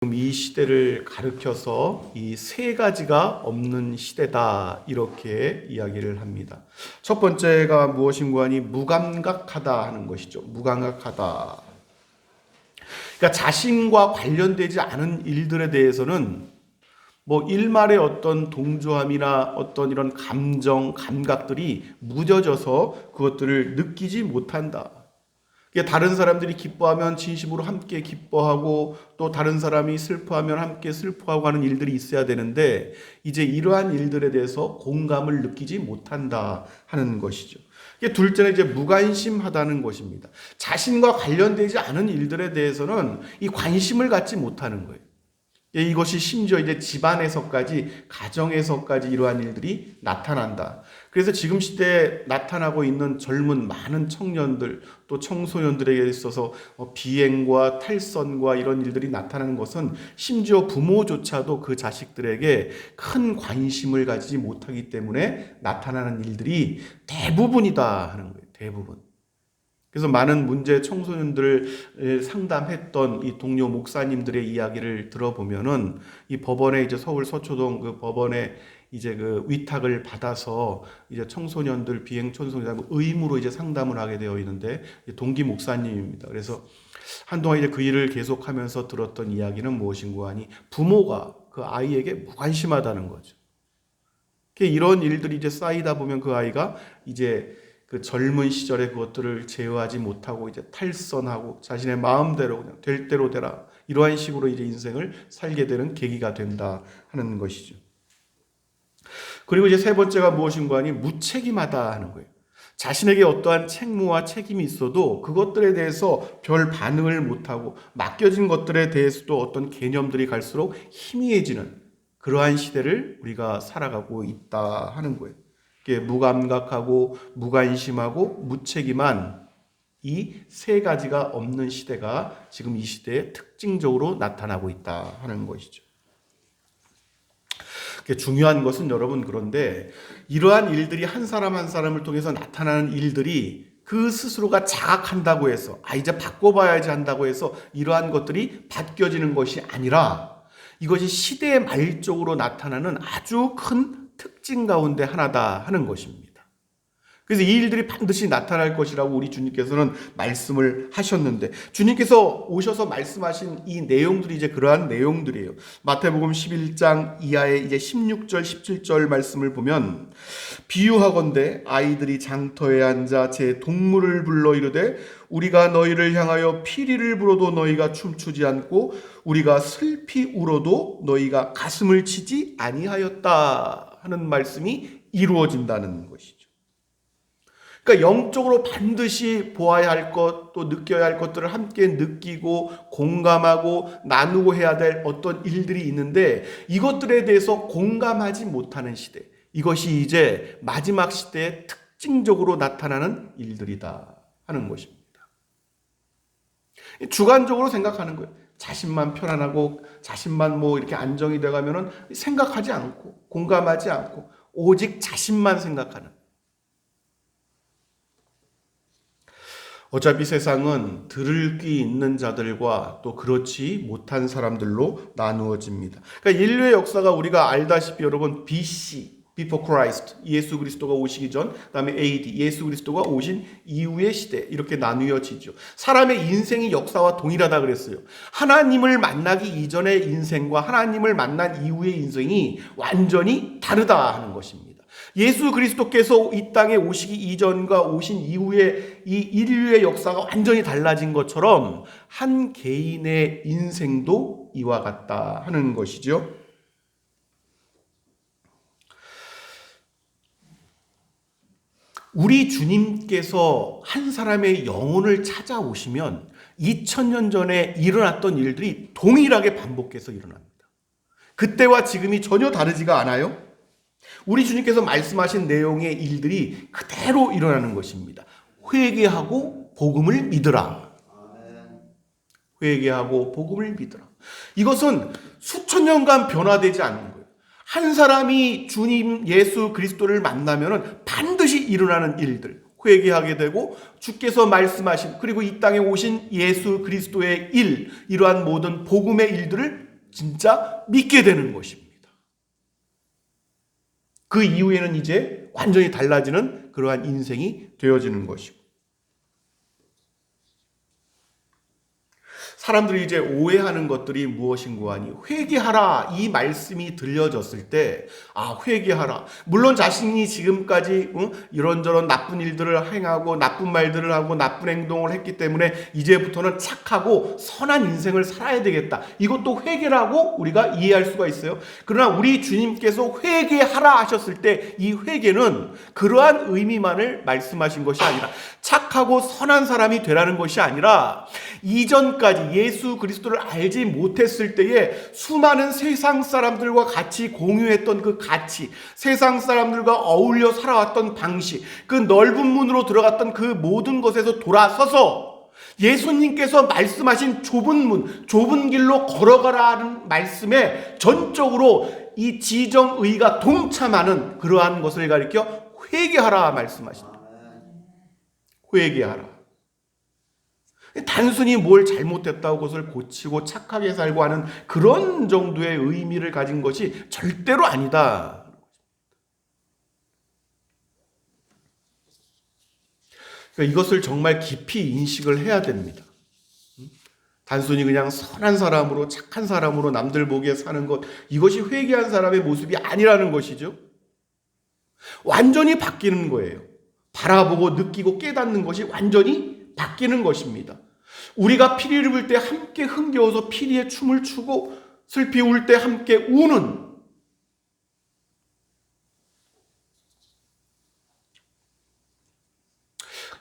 이 시대를 가르켜서 이 세 가지가 없는 시대다 이렇게 이야기를 합니다. 첫 번째가 무엇인가 하니 무감각하다 하는 것이죠. 무감각하다. 그러니까 자신과 관련되지 않은 일들에 대해서는 뭐 일말의 어떤 동조함이나 어떤 이런 감정, 감각들이 무뎌져서 그것들을 느끼지 못한다. 다른 사람들이 기뻐하면 진심으로 함께 기뻐하고 또 다른 사람이 슬퍼하면 함께 슬퍼하고 하는 일들이 있어야 되는데 이제 이러한 일들에 대해서 공감을 느끼지 못한다 하는 것이죠. 둘째는 이제 무관심하다는 것입니다. 자신과 관련되지 않은 일들에 대해서는 이 관심을 갖지 못하는 거예요. 이것이 심지어 이제 집안에서까지, 가정에서까지 이러한 일들이 나타난다. 그래서 지금 시대에 나타나고 있는 젊은 많은 청년들, 또 청소년들에게 있어서 비행과 탈선과 이런 일들이 나타나는 것은 심지어 부모조차도 그 자식들에게 큰 관심을 가지지 못하기 때문에 나타나는 일들이 대부분이다 하는 거예요. 대부분. 그래서 많은 문제 청소년들을 상담했던 이 동료 목사님들의 이야기를 들어보면은 이 법원에 이제 서울 서초동 그 법원에 이제 그 위탁을 받아서 이제 청소년들 비행 청소년들 의무로 이제 상담을 하게 되어 있는데 동기 목사님입니다. 그래서 한동안 이제 그 일을 계속하면서 들었던 이야기는 무엇인가 하니 부모가 그 아이에게 무관심하다는 거죠. 이런 일들이 이제 쌓이다 보면 그 아이가 이제 그 젊은 시절에 그것들을 제어하지 못하고 이제 탈선하고 자신의 마음대로 그냥 될 대로 되라 이러한 식으로 이제 인생을 살게 되는 계기가 된다 하는 것이죠. 그리고 이제 세 번째가 무엇인가 하니 무책임하다 하는 거예요. 자신에게 어떠한 책무와 책임이 있어도 그것들에 대해서 별 반응을 못하고 맡겨진 것들에 대해서도 어떤 개념들이 갈수록 희미해지는 그러한 시대를 우리가 살아가고 있다 하는 거예요. 무감각하고 무관심하고 무책임한 이 세 가지가 없는 시대가 지금 이 시대에 특징적으로 나타나고 있다 하는 것이죠. 중요한 것은 여러분 그런데 이러한 일들이 한 사람 한 사람을 통해서 나타나는 일들이 그 스스로가 자각한다고 해서 이제 바꿔봐야지 한다고 해서 이러한 것들이 바뀌어지는 것이 아니라 이것이 시대의 말적으로 나타나는 아주 큰 특징 가운데 하나다 하는 것입니다. 그래서 이 일들이 반드시 나타날 것이라고 우리 주님께서는 말씀을 하셨는데 주님께서 오셔서 말씀하신 이 내용들이 이제 그러한 내용들이에요. 마태복음 11장 이하의 이제 16절 17절 말씀을 보면 비유하건대 아이들이 장터에 앉아 제 동물을 불러 이르되 우리가 너희를 향하여 피리를 불어도 너희가 춤추지 않고 우리가 슬피 울어도 너희가 가슴을 치지 아니하였다 하는 말씀이 이루어진다는 것이죠. 그러니까 영적으로 반드시 보아야 할 것, 또 느껴야 할 것들을 함께 느끼고 공감하고 나누고 해야 될 어떤 일들이 있는데 이것들에 대해서 공감하지 못하는 시대. 이것이 이제 마지막 시대에 특징적으로 나타나는 일들이다 하는 것입니다. 주관적으로 생각하는 거예요. 자신만 편안하고 자신만 뭐 이렇게 안정이 돼가면은 생각하지 않고 공감하지 않고 오직 자신만 생각하는. 어차피 세상은 들을 귀 있는 자들과 또 그렇지 못한 사람들로 나누어집니다. 그러니까 인류의 역사가 우리가 알다시피 여러분 BC, Before Christ, 예수 그리스도가 오시기 전, 그다음에 AD, 예수 그리스도가 오신 이후의 시대 이렇게 나누어지죠. 사람의 인생이 역사와 동일하다 그랬어요. 하나님을 만나기 이전의 인생과 하나님을 만난 이후의 인생이 완전히 다르다 하는 것입니다. 예수 그리스도께서 이 땅에 오시기 이전과 오신 이후에 이 인류의 역사가 완전히 달라진 것처럼 한 개인의 인생도 이와 같다 하는 것이죠. 우리 주님께서 한 사람의 영혼을 찾아오시면 2000년 전에 일어났던 일들이 동일하게 반복해서 일어납니다. 그때와 지금이 전혀 다르지가 않아요. 우리 주님께서 말씀하신 내용의 일들이 그대로 일어나는 것입니다. 회개하고 복음을 믿으라. 회개하고 복음을 믿으라. 이것은 수천 년간 변화되지 않는 거예요. 한 사람이 주님 예수 그리스도를 만나면 반드시 일어나는 일들, 회개하게 되고 주께서 말씀하신 그리고 이 땅에 오신 예수 그리스도의 일, 이러한 모든 복음의 일들을 진짜 믿게 되는 것입니다. 그 이후에는 이제 완전히 달라지는 그러한 인생이 되어지는 것이고, 사람들이 이제 오해하는 것들이 무엇인고 하니, 회개하라 이 말씀이 들려졌을 때 회개하라. 물론 자신이 지금까지 이런저런 나쁜 일들을 행하고 나쁜 말들을 하고 나쁜 행동을 했기 때문에 이제부터는 착하고 선한 인생을 살아야 되겠다, 이것도 회개라고 우리가 이해할 수가 있어요. 그러나 우리 주님께서 회개하라 하셨을 때 이 회개는 그러한 의미만을 말씀하신 것이 아니라, 착하고 선한 사람이 되라는 것이 아니라, 이전까지 예수 그리스도를 알지 못했을 때에 수많은 세상 사람들과 같이 공유했던 그 가치, 세상 사람들과 어울려 살아왔던 방식, 그 넓은 문으로 들어갔던 그 모든 것에서 돌아서서 예수님께서 말씀하신 좁은 문, 좁은 길로 걸어가라는 말씀에 전적으로 이 지정의가 동참하는 그러한 것을 가리켜 회개하라 말씀하십니다. 회개하라. 단순히 뭘 잘못했다고 그것을 고치고 착하게 살고 하는 그런 정도의 의미를 가진 것이 절대로 아니다. 그러니까 이것을 정말 깊이 인식을 해야 됩니다. 단순히 그냥 선한 사람으로, 착한 사람으로 남들 보기에 사는 것, 이것이 회개한 사람의 모습이 아니라는 것이죠. 완전히 바뀌는 거예요. 바라보고 느끼고 깨닫는 것이 완전히 바뀌는 것입니다. 우리가 피리를 불 때 함께 흥겨워서 피리에 춤을 추고, 슬피 울 때 함께 우는,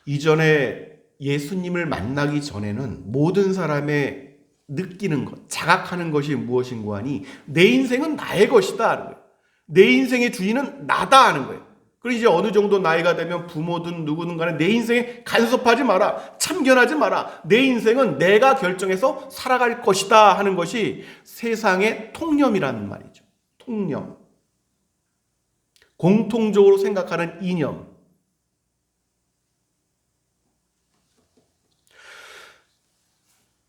이전에 예수님을 만나기 전에는 모든 사람의 느끼는 것, 자각하는 것이 무엇인고 하니, 내 인생은 나의 것이다 하는 거예요. 내 인생의 주인은 나다 하는 거예요. 그리고 이제 어느 정도 나이가 되면 부모든 누구든 간에 내 인생에 간섭하지 마라, 참견하지 마라, 내 인생은 내가 결정해서 살아갈 것이다 하는 것이 세상의 통념이라는 말이죠. 통념. 공통적으로 생각하는 이념.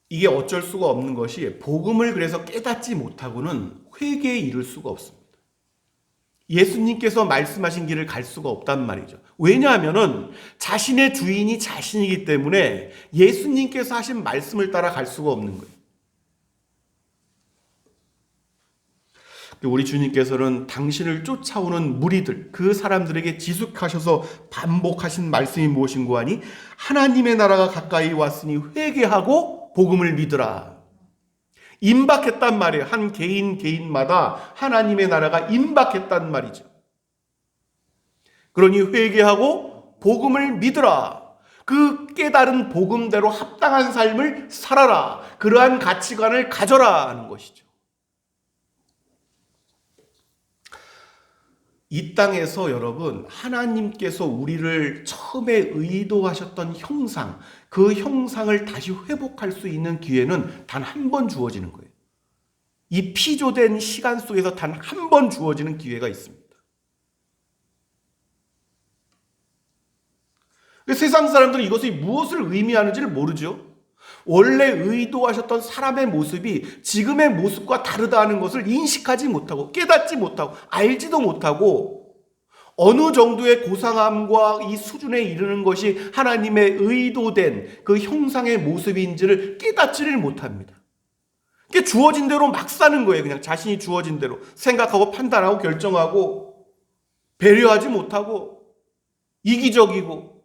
이게 어쩔 수가 없는 것이, 복음을 그래서 깨닫지 못하고는 회개에 이를 수가 없습니다. 예수님께서 말씀하신 길을 갈 수가 없단 말이죠. 왜냐하면 자신의 주인이 자신이기 때문에 예수님께서 하신 말씀을 따라 갈 수가 없는 거예요. 우리 주님께서는 당신을 쫓아오는 무리들, 그 사람들에게 지속하셔서 반복하신 말씀이 무엇인고 하니, 하나님의 나라가 가까이 왔으니 회개하고 복음을 믿으라. 임박했단 말이에요. 한 개인마다 하나님의 나라가 임박했단 말이죠. 그러니 회개하고 복음을 믿으라. 그 깨달은 복음대로 합당한 삶을 살아라. 그러한 가치관을 가져라 하는 것이죠. 이 땅에서 여러분, 하나님께서 우리를 처음에 의도하셨던 형상, 그 형상을 다시 회복할 수 있는 기회는 단 한 번 주어지는 거예요. 이 피조된 시간 속에서 단 한 번 주어지는 기회가 있습니다. 세상 사람들은 이것이 무엇을 의미하는지를 모르죠. 원래 의도하셨던 사람의 모습이 지금의 모습과 다르다는 것을 인식하지 못하고, 깨닫지 못하고, 알지도 못하고, 어느 정도의 고상함과 이 수준에 이르는 것이 하나님의 의도된 그 형상의 모습인지를 깨닫지를 못합니다. 그게 주어진 대로 막 사는 거예요. 그냥 자신이 주어진 대로 생각하고 판단하고 결정하고, 배려하지 못하고, 이기적이고.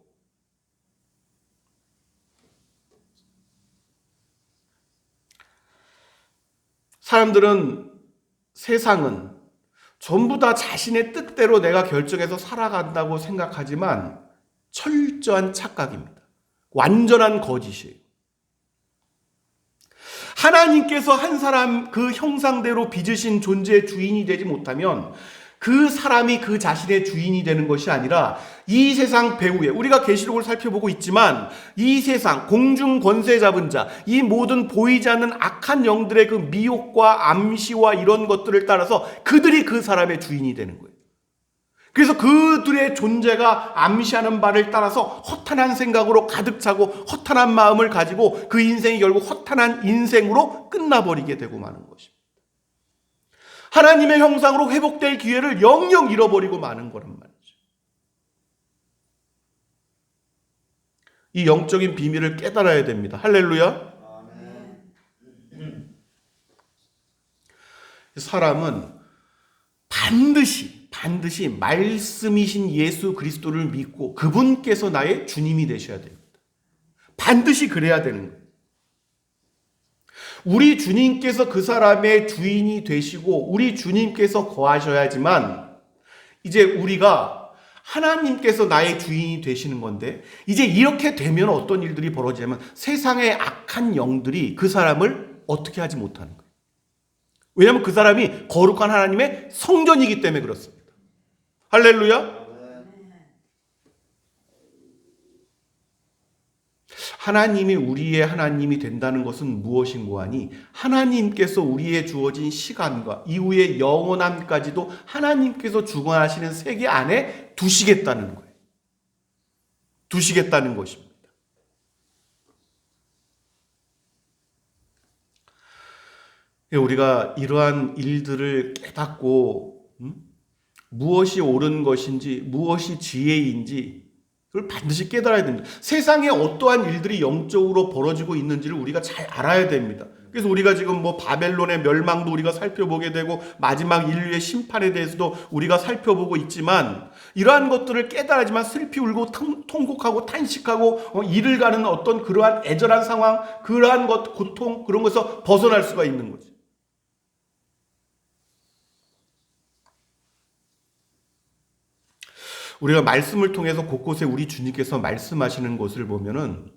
사람들은, 세상은 전부 다 자신의 뜻대로 내가 결정해서 살아간다고 생각하지만 철저한 착각입니다. 완전한 거짓이에요. 하나님께서 한 사람 그 형상대로 빚으신 존재의 주인이 되지 못하면 그 사람이 그 자신의 주인이 되는 것이 아니라, 이 세상 배후에, 우리가 계시록을 살펴보고 있지만 이 세상 공중 권세 잡은 자, 이 모든 보이지 않는 악한 영들의 그 미혹과 암시와 이런 것들을 따라서 그들이 그 사람의 주인이 되는 거예요. 그래서 그들의 존재가 암시하는 바를 따라서 허탄한 생각으로 가득 차고 허탄한 마음을 가지고 그 인생이 결국 허탄한 인생으로 끝나버리게 되고 마는 것입니다. 하나님의 형상으로 회복될 기회를 영영 잃어버리고 마는 거란 말이죠. 이 영적인 비밀을 깨달아야 됩니다. 할렐루야. 사람은 반드시 말씀이신 예수 그리스도를 믿고 그분께서 나의 주님이 되셔야 됩니다. 반드시 그래야 되는 거예요. 우리 주님께서 그 사람의 주인이 되시고 우리 주님께서 거하셔야지만 이제 우리가 하나님께서 나의 주인이 되시는 건데, 이제 이렇게 되면 어떤 일들이 벌어지냐면 세상의 악한 영들이 그 사람을 어떻게 하지 못하는 거예요. 왜냐하면 그 사람이 거룩한 하나님의 성전이기 때문에 그렇습니다. 할렐루야. 하나님이 우리의 하나님이 된다는 것은 무엇인고 하니, 하나님께서 우리의 주어진 시간과 이후의 영원함까지도 하나님께서 주관하시는 세계 안에 두시겠다는 거예요. 두시겠다는 것입니다. 우리가 이러한 일들을 깨닫고 무엇이 옳은 것인지 무엇이 지혜인지 그걸 반드시 깨달아야 됩니다. 세상에 어떠한 일들이 영적으로 벌어지고 있는지를 우리가 잘 알아야 됩니다. 그래서 우리가 지금 바벨론의 멸망도 우리가 살펴보게 되고 마지막 인류의 심판에 대해서도 우리가 살펴보고 있지만, 이러한 것들을 깨달아야지만 슬피 울고 통곡하고 탄식하고 이를 가는 어떤 그러한 애절한 상황, 그러한 고통, 그런 것에서 벗어날 수가 있는 거죠. 우리가 말씀을 통해서 곳곳에 우리 주님께서 말씀하시는 것을 보면은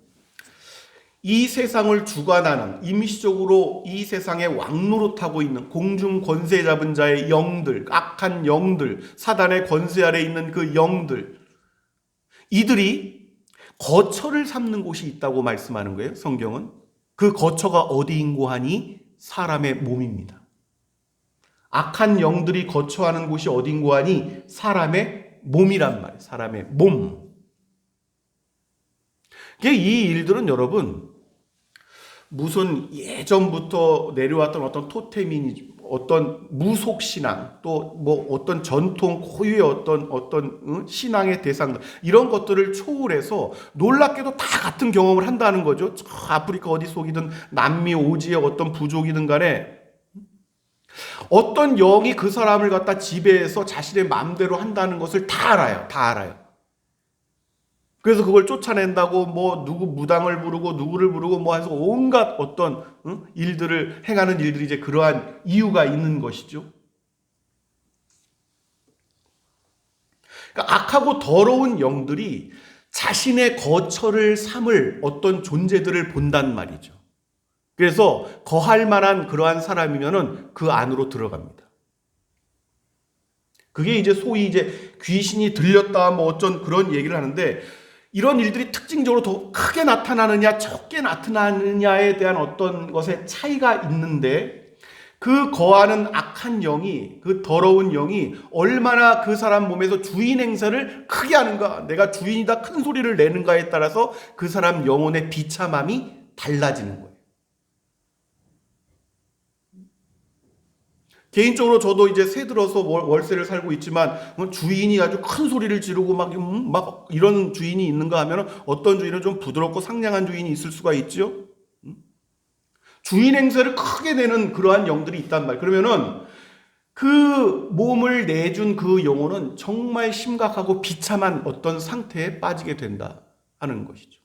이 세상을 주관하는, 임시적으로 이 세상에 왕노릇하고 있는 공중 권세 잡은 자의 영들, 악한 영들, 사단의 권세 아래 있는 그 영들, 이들이 거처를 삼는 곳이 있다고 말씀하는 거예요. 성경은 그 거처가 어디인고 하니 사람의 몸입니다. 악한 영들이 거처하는 곳이 어딘고 하니 사람의 몸이란 말이에요. 사람의 몸. 이 일들은 여러분 무슨 예전부터 내려왔던 어떤 토테미니즘, 어떤 무속신앙, 또 어떤 전통 고유의 어떤 신앙의 대상들, 이런 것들을 초월해서 놀랍게도 다 같은 경험을 한다는 거죠. 저 아프리카 어디 속이든 남미 오지의 어떤 부족이든 간에 어떤 영이 그 사람을 갖다 지배해서 자신의 마음대로 한다는 것을 다 알아요. 다 알아요. 그래서 그걸 쫓아낸다고 누구 무당을 부르고 누구를 부르고 해서 온갖 어떤 일들을 행하는 일들이 이제 그러한 이유가 있는 것이죠. 그러니까 악하고 더러운 영들이 자신의 거처를 삼을 어떤 존재들을 본단 말이죠. 그래서 거할 만한 그러한 사람이면은 그 안으로 들어갑니다. 그게 이제 소위 이제 귀신이 들렸다 어쩐 그런 얘기를 하는데, 이런 일들이 특징적으로 더 크게 나타나느냐 적게 나타나느냐에 대한 어떤 것에 차이가 있는데, 그 거하는 악한 영이, 그 더러운 영이 얼마나 그 사람 몸에서 주인 행세를 크게 하는가, 내가 주인이다 큰 소리를 내는가에 따라서 그 사람 영혼의 비참함이 달라지는 거예요. 개인적으로 저도 이제 새 들어서 월세를 살고 있지만 주인이 아주 큰 소리를 지르고 막 이런 주인이 있는가 하면 어떤 주인은 좀 부드럽고 상냥한 주인이 있을 수가 있죠. 주인 행세를 크게 내는 그러한 영들이 있단 말이에요. 그러면은 그 몸을 내준 그 영혼은 정말 심각하고 비참한 어떤 상태에 빠지게 된다 하는 것이죠.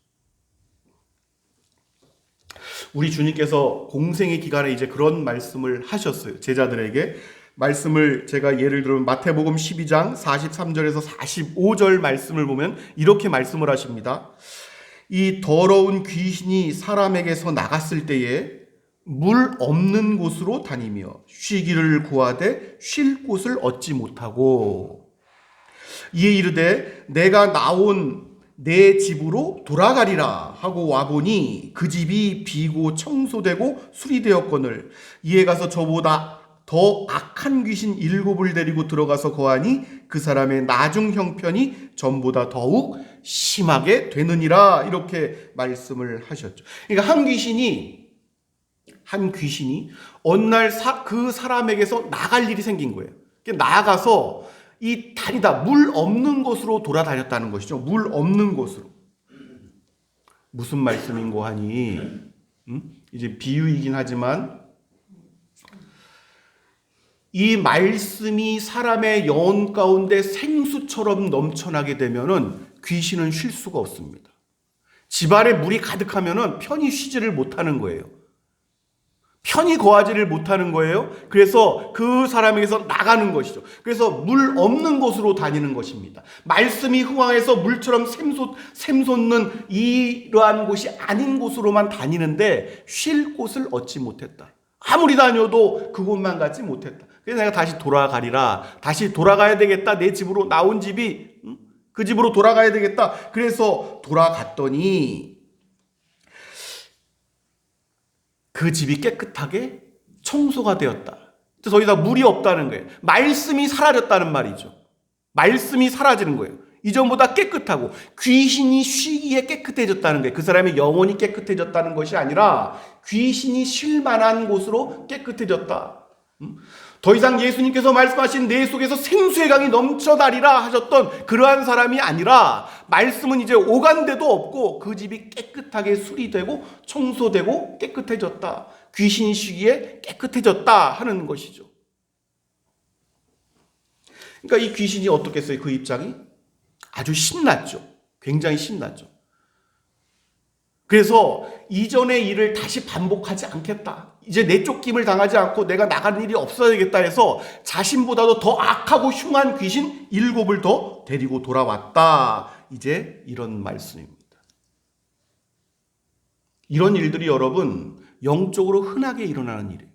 우리 주님께서 공생의 기간에 이제 그런 말씀을 하셨어요. 제자들에게. 말씀을 제가 예를 들면 마태복음 12장 43절에서 45절 말씀을 보면 이렇게 말씀을 하십니다. 이 더러운 귀신이 사람에게서 나갔을 때에 물 없는 곳으로 다니며 쉬기를 구하되 쉴 곳을 얻지 못하고, 이에 이르되 내가 나온 내 집으로 돌아가리라 하고 와보니 그 집이 비고 청소되고 수리되었거늘, 이에 가서 저보다 더 악한 귀신 7을 데리고 들어가서 거하니 그 사람의 나중 형편이 전보다 더욱 심하게 되느니라, 이렇게 말씀을 하셨죠. 그러니까 한 귀신이 어느 날 그 사람에게서 나갈 일이 생긴 거예요. 나가서 이 다니다 물 없는 곳으로 돌아다녔다는 것이죠. 물 없는 곳으로. 무슨 말씀인고 하니 이제 비유이긴 하지만 이 말씀이 사람의 영혼 가운데 생수처럼 넘쳐나게 되면은 귀신은 쉴 수가 없습니다. 집안에 물이 가득하면은 편히 쉬지를 못하는 거예요. 편히 거하지를 못하는 거예요. 그래서 그 사람에게서 나가는 것이죠. 그래서 물 없는 곳으로 다니는 것입니다. 말씀이 흥황해서 물처럼 샘솟는 이러한 곳이 아닌 곳으로만 다니는데 쉴 곳을 얻지 못했다. 아무리 다녀도 그곳만 가지 못했다. 그래서 내가 다시 돌아가리라. 다시 돌아가야 되겠다. 내 집으로 나온 집이 그 집으로 돌아가야 되겠다. 그래서 돌아갔더니 그 집이 깨끗하게 청소가 되었다. 더 이상 물이 없다는 거예요. 말씀이 사라졌다는 말이죠. 말씀이 사라지는 거예요. 이전보다 깨끗하고 귀신이 쉬기에 깨끗해졌다는 거예요. 그 사람의 영혼이 깨끗해졌다는 것이 아니라 귀신이 쉴 만한 곳으로 깨끗해졌다. 더 이상 예수님께서 말씀하신 내 속에서 생수의 강이 넘쳐나리라 하셨던 그러한 사람이 아니라 말씀은 이제 오간데도 없고 그 집이 깨끗하게 수리되고 청소되고 깨끗해졌다. 귀신이 쉬기에 깨끗해졌다 하는 것이죠. 그러니까 이 귀신이 어떻겠어요? 그 입장이 아주 신났죠. 굉장히 신났죠. 그래서 이전의 일을 다시 반복하지 않겠다. 이제 내쫓김을 당하지 않고 내가 나가는 일이 없어야겠다 해서 자신보다도 더 악하고 흉한 귀신 7을 더 데리고 돌아왔다. 이제 이런 말씀입니다. 이런 일들이 여러분 영적으로 흔하게 일어나는 일이에요.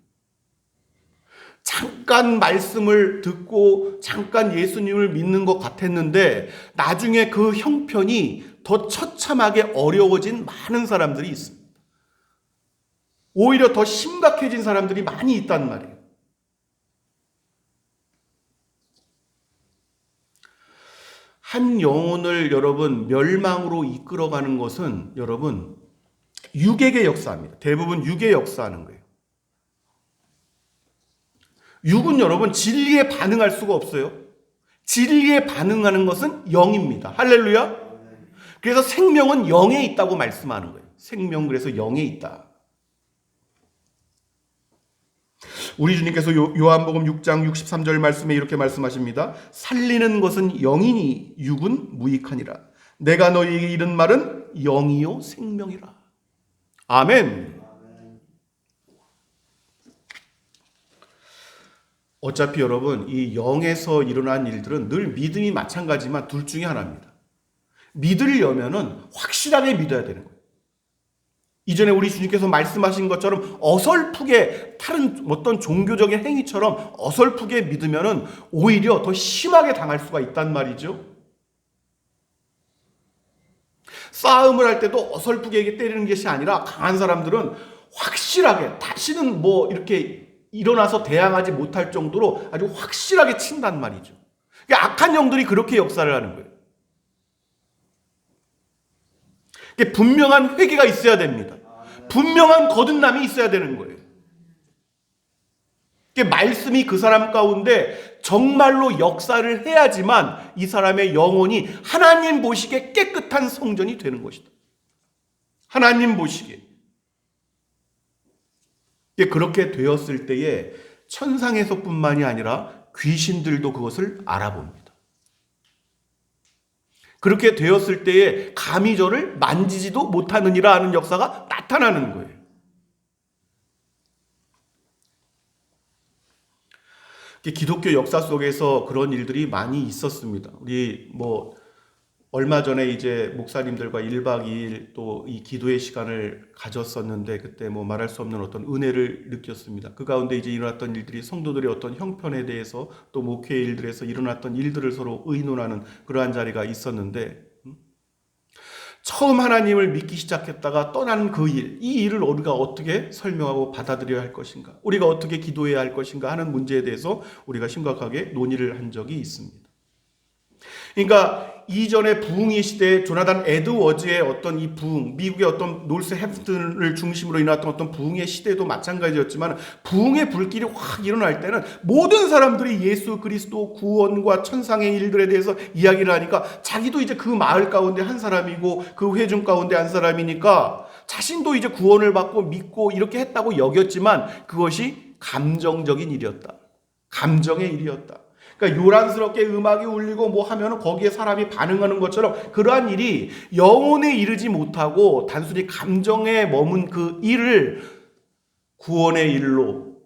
잠깐 말씀을 듣고 잠깐 예수님을 믿는 것 같았는데 나중에 그 형편이 더 처참하게 어려워진 많은 사람들이 있습니다. 오히려 더 심각해진 사람들이 많이 있단 말이에요. 한 영혼을 여러분 멸망으로 이끌어가는 것은 여러분 육에게 역사합니다. 대부분 육에 역사하는 거예요. 육은 여러분 진리에 반응할 수가 없어요. 진리에 반응하는 것은 영입니다. 할렐루야. 그래서 생명은 영에 있다고 말씀하는 거예요. 생명 그래서 영에 있다. 우리 주님께서 요한복음 6장 63절 말씀에 이렇게 말씀하십니다. 살리는 것은 영이니 육은 무익하니라. 내가 너희에게 이른 말은 영이요 생명이라. 아멘. 어차피 여러분 이 영에서 일어난 일들은 늘 믿음이 마찬가지지만 둘 중에 하나입니다. 믿으려면은 확실하게 믿어야 되는 거예요. 이전에 우리 주님께서 말씀하신 것처럼 어설프게 다른 어떤 종교적인 행위처럼 어설프게 믿으면은 오히려 더 심하게 당할 수가 있단 말이죠. 싸움을 할 때도 어설프게 때리는 것이 아니라 강한 사람들은 확실하게 다시는 뭐 이렇게 일어나서 대항하지 못할 정도로 아주 확실하게 친단 말이죠. 악한 영들이 그렇게 역사를 하는 거예요. 분명한 회개가 있어야 됩니다. 분명한 거듭남이 있어야 되는 거예요. 말씀이 그 사람 가운데 정말로 역사를 해야지만 이 사람의 영혼이 하나님 보시기에 깨끗한 성전이 되는 것이다. 하나님 보시기에. 그렇게 되었을 때에 천상에서뿐만이 아니라 귀신들도 그것을 알아봅니다. 그렇게 되었을 때에 감히 저를 만지지도 못하느니라 하는 역사가 나타나는 거예요. 기독교 역사 속에서 그런 일들이 많이 있었습니다. 우리 얼마 전에 이제 목사님들과 1박 2일 또 이 기도의 시간을 가졌었는데 그때 말할 수 없는 어떤 은혜를 느꼈습니다. 그 가운데 이제 일어났던 일들이 성도들의 어떤 형편에 대해서 또 목회 일들에서 일어났던 일들을 서로 의논하는 그러한 자리가 있었는데 처음 하나님을 믿기 시작했다가 떠난 그 일, 이 일을 우리가 어떻게 설명하고 받아들여야 할 것인가, 우리가 어떻게 기도해야 할 것인가 하는 문제에 대해서 우리가 심각하게 논의를 한 적이 있습니다. 그러니까 이전의 부흥의 시대에 조나단 에드워즈의 어떤 이 부흥, 미국의 어떤 노스햄튼을 중심으로 일어났던 어떤 부흥의 시대도 마찬가지였지만, 부흥의 불길이 확 일어날 때는 모든 사람들이 예수 그리스도 구원과 천상의 일들에 대해서 이야기를 하니까 자기도 이제 그 마을 가운데 한 사람이고 그 회중 가운데 한 사람이니까 자신도 이제 구원을 받고 믿고 이렇게 했다고 여겼지만, 그것이 감정적인 일이었다. 감정의 일이었다. 그러니까 요란스럽게 음악이 울리고 뭐 하면 거기에 사람이 반응하는 것처럼 그러한 일이 영혼에 이르지 못하고 단순히 감정에 머문 그 일을 구원의 일로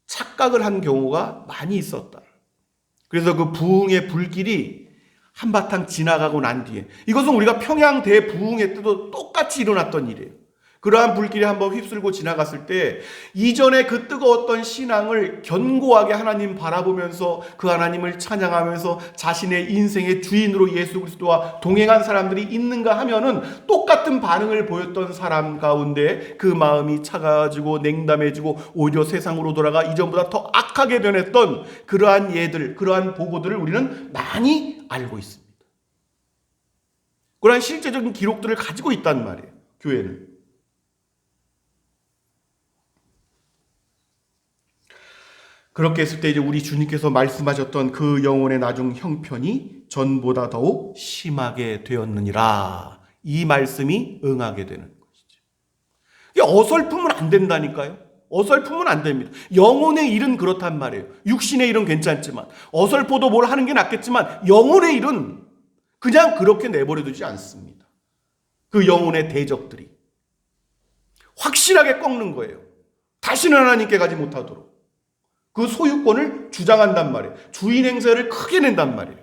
착각을 한 경우가 많이 있었다. 그래서 그 부흥의 불길이 한바탕 지나가고 난 뒤에, 이것은 우리가 평양 대부흥회 때도 똑같이 일어났던 일이에요. 그러한 불길이 한번 휩쓸고 지나갔을 때 이전에 그 뜨거웠던 신앙을 견고하게 하나님 바라보면서 그 하나님을 찬양하면서 자신의 인생의 주인으로 예수 그리스도와 동행한 사람들이 있는가 하면은 똑같은 반응을 보였던 사람 가운데 그 마음이 차가워지고 냉담해지고 오히려 세상으로 돌아가 이전보다 더 악하게 변했던 그러한 예들, 그러한 보고들을 우리는 많이 알고 있습니다. 그러한 실제적인 기록들을 가지고 있단 말이에요, 교회는. 그렇게 했을 때 이제 우리 주님께서 말씀하셨던 그 영혼의 나중 형편이 전보다 더욱 심하게 되었느니라. 이 말씀이 응하게 되는 것이죠. 이게 어설프면 안 된다니까요. 어설프면 안 됩니다. 영혼의 일은 그렇단 말이에요. 육신의 일은 괜찮지만, 어설퍼도 뭘 하는 게 낫겠지만 영혼의 일은 그냥 그렇게 내버려 두지 않습니다. 그 영혼의 대적들이 확실하게 꺾는 거예요. 다시는 하나님께 가지 못하도록. 그 소유권을 주장한단 말이에요. 주인 행세를 크게 낸단 말이에요.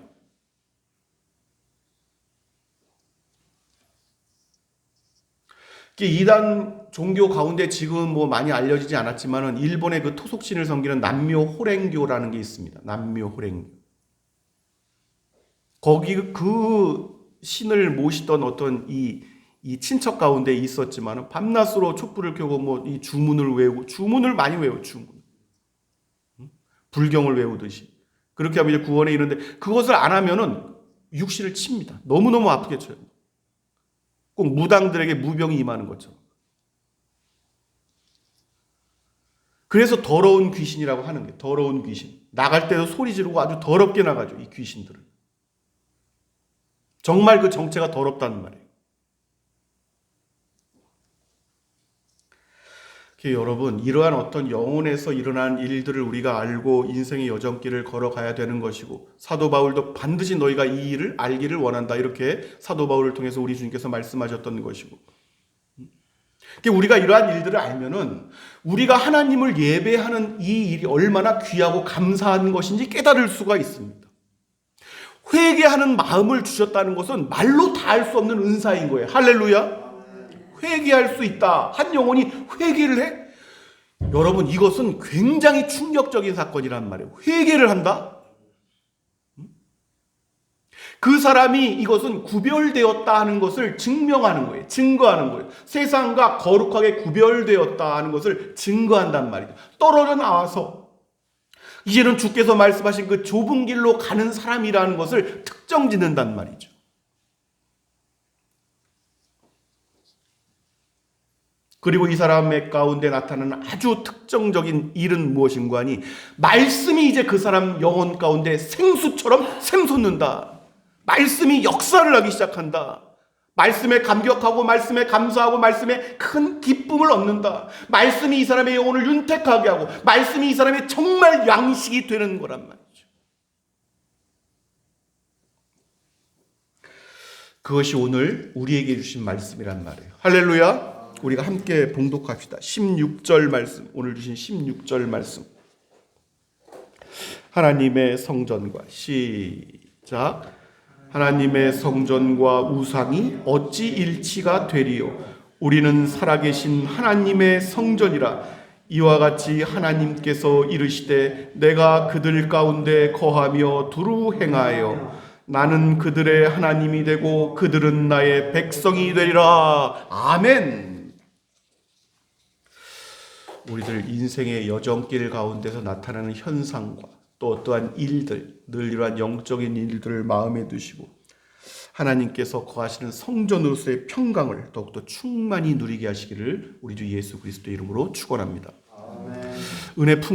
이단 종교 가운데 지금 뭐 많이 알려지지 않았지만은 일본의 그 토속신을 섬기는 남묘 호랭교라는 게 있습니다. 남묘 호랭교. 거기 그 신을 모시던 어떤 이 친척 가운데 있었지만은 밤낮으로 촛불을 켜고 뭐 이 주문을 외우고, 주문을 많이 외워, 주문. 불경을 외우듯이. 그렇게 하면 이제 구원에 이르는데, 그것을 안 하면은 육신을 칩니다. 너무너무 아프게 쳐요. 꼭 무당들에게 무병이 임하는 것처럼. 그래서 더러운 귀신이라고 하는 게, 더러운 귀신. 나갈 때도 소리 지르고 아주 더럽게 나가죠, 이 귀신들은. 정말 그 정체가 더럽다는 말이에요. 여러분, 이러한 어떤 영혼에서 일어난 일들을 우리가 알고 인생의 여정길을 걸어가야 되는 것이고, 사도 바울도 반드시 너희가 이 일을 알기를 원한다, 이렇게 사도 바울을 통해서 우리 주님께서 말씀하셨던 것이고, 우리가 이러한 일들을 알면은 우리가 하나님을 예배하는 이 일이 얼마나 귀하고 감사한 것인지 깨달을 수가 있습니다. 회개하는 마음을 주셨다는 것은 말로 다 할 수 없는 은사인 거예요. 할렐루야. 회개할 수 있다. 한 영혼이 회개를 해? 여러분, 이것은 굉장히 충격적인 사건이란 말이에요. 회개를 한다? 그 사람이 이것은 구별되었다 하는 것을 증명하는 거예요. 증거하는 거예요. 세상과 거룩하게 구별되었다 하는 것을 증거한단 말이죠. 떨어져 나와서 이제는 주께서 말씀하신 그 좁은 길로 가는 사람이라는 것을 특정 짓는단 말이죠. 그리고 이 사람의 가운데 나타나는 아주 특정적인 일은 무엇인가 하니, 말씀이 이제 그 사람 영혼 가운데 생수처럼 샘솟는다. 말씀이 역사를 하기 시작한다. 말씀에 감격하고 말씀에 감사하고 말씀에 큰 기쁨을 얻는다. 말씀이 이 사람의 영혼을 윤택하게 하고 말씀이 이 사람의 정말 양식이 되는 거란 말이죠. 그것이 오늘 우리에게 주신 말씀이란 말이에요. 할렐루야. 우리가 함께 봉독합시다. 16절 말씀, 오늘 주신 16절 말씀. 하나님의 성전과, 시작. 하나님의 성전과 우상이 어찌 일치가 되리요? 우리는 살아계신 하나님의 성전이라. 이와 같이 하나님께서 이르시되 내가 그들 가운데 거하며 두루 행하여 나는 그들의 하나님이 되고 그들은 나의 백성이 되리라. 아멘. 우리들 인생의 여정길 가운데서 나타나는 현상과 또 어떠한 일들, 늘 이러한 영적인 일들을 마음에 두시고 하나님께서 거하시는 성전으로서의 평강을 더욱더 충만히 누리게 하시기를 우리 주 예수 그리스도의 이름으로 축원합니다. 은혜 풍